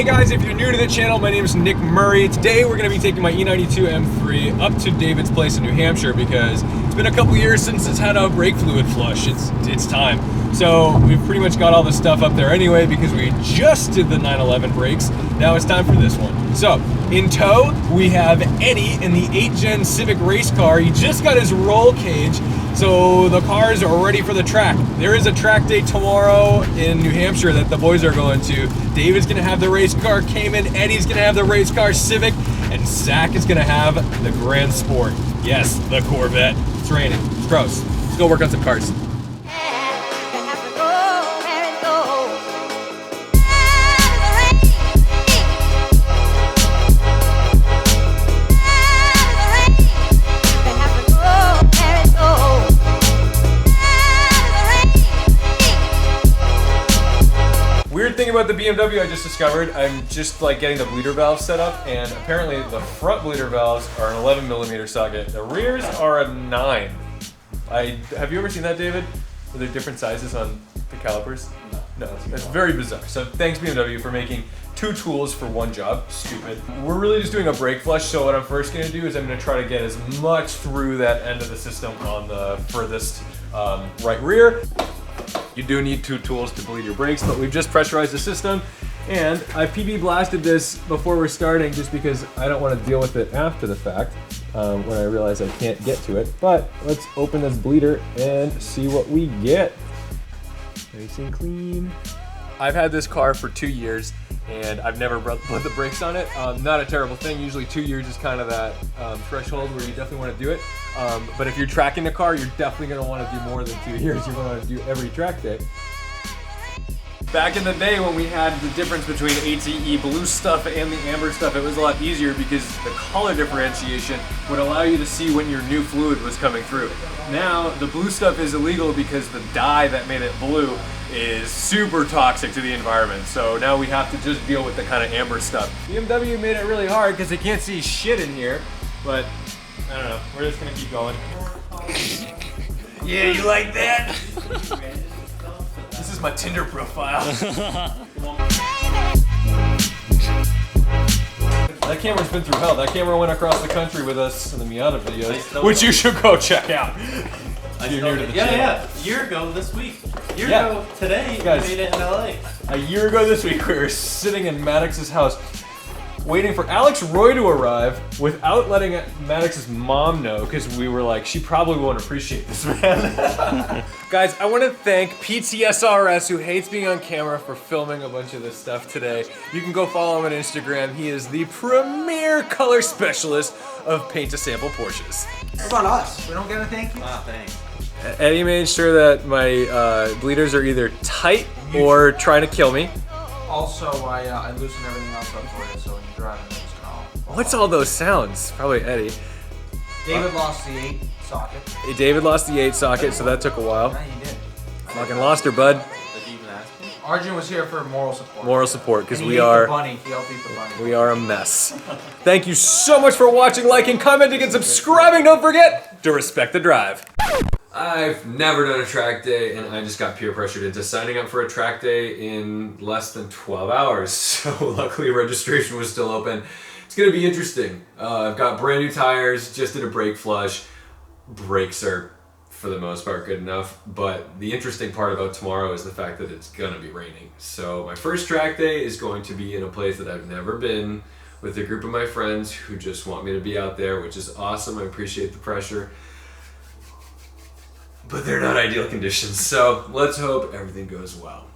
Hey guys, if you're new to the channel, my name is Nick Murray. Today we're going to be taking my E92 M3 up to David's place in New Hampshire because it's been a couple years since it's had a brake fluid flush. It's time. So we've pretty much got all the stuff up there anyway because we just did the 911 brakes. Now it's time for this one. So in tow, we have Eddie in the 8th Gen Civic race car. He just got his roll cage, so the cars are ready for the track. There is a track day tomorrow in New Hampshire that the boys are going to. David's gonna have the race car Cayman, Eddie's gonna have the race car Civic, and Zach is gonna have the Grand Sport. Yes, the Corvette. It's raining, it's gross. Let's go work on some cars. Weird thing about the BMW I just discovered, I'm just like getting the bleeder valves set up, and apparently the front bleeder valves are an 11mm socket. The rears are a 9. Have you ever seen that, David? Are there different sizes on the calipers? No, that's very bizarre. So thanks BMW for making 2 tools for one job. Stupid. We're really just doing a brake flush, so what I'm first gonna do is I'm gonna try to get as much through that end of the system on the furthest right rear. You do need 2 tools to bleed your brakes, but we've just pressurized the system, and I PB blasted this before we're starting just because I don't want to deal with it after the fact when I realize I can't get to it. But let's open this bleeder and see what we get. Nice and clean. I've had this car for 2 years and I've never put the brakes on it. Not a terrible thing. Usually 2 years is kind of that threshold where you definitely want to do it. But if you're tracking the car, you're definitely going to want to do more than 2 years. You're going to do every track day. Back in the day when we had the difference between ATE blue stuff and the amber stuff, it was a lot easier because the color differentiation would allow you to see when your new fluid was coming through. Now, the blue stuff is illegal because the dye that made it blue is super toxic to the environment. So now we have to just deal with the kind of amber stuff. BMW made it really hard because they can't see shit in here, but I don't know, we're just gonna keep going. Yeah, you like that? This is my Tinder profile. That camera's been through hell. That camera went across the country with us in the Miata videos, which you should go check out. You're new to the channel. Yeah. A year ago this week. A year ago today, guys, we made it in LA. A year ago this week, we were sitting in Maddox's house waiting for Alex Roy to arrive without letting Maddox's mom know, because we were like, she probably won't appreciate this, man. Guys, I want to thank PTSRS, who hates being on camera, for filming a bunch of this stuff today. You can go follow him on Instagram. He is the premier color specialist of paint to sample Porsches. What about us? We don't get a thank you? Ah, thanks. Eddie made sure that my bleeders are either tight or trying to kill me. Also, I loosened everything else up for you, so when you drive it, it's gonna What's all those sounds? Probably Eddie. David lost the 8 socket. David lost the 8 socket, so that took a while. Yeah, he did. Fucking lost her, bud. Did you even ask me? Arjun was here for moral support. Moral support, because And we he ate are the bunny. He helped eat the bunny. we are a mess. Thank you so much for watching, liking, commenting, and subscribing. Don't forget to respect the drive. I've never done a track day, and I just got peer pressured into signing up for a track day in less than 12 hours. So luckily registration was still open. It's gonna be interesting. I've got brand new tires, just did a brake flush. Brakes are, for the most part, good enough. But the interesting part about tomorrow is the fact that it's gonna be raining. So my first track day is going to be in a place that I've never been, with a group of my friends who just want me to be out there, which is awesome. I appreciate the pressure. But they're not ideal conditions, so let's hope everything goes well.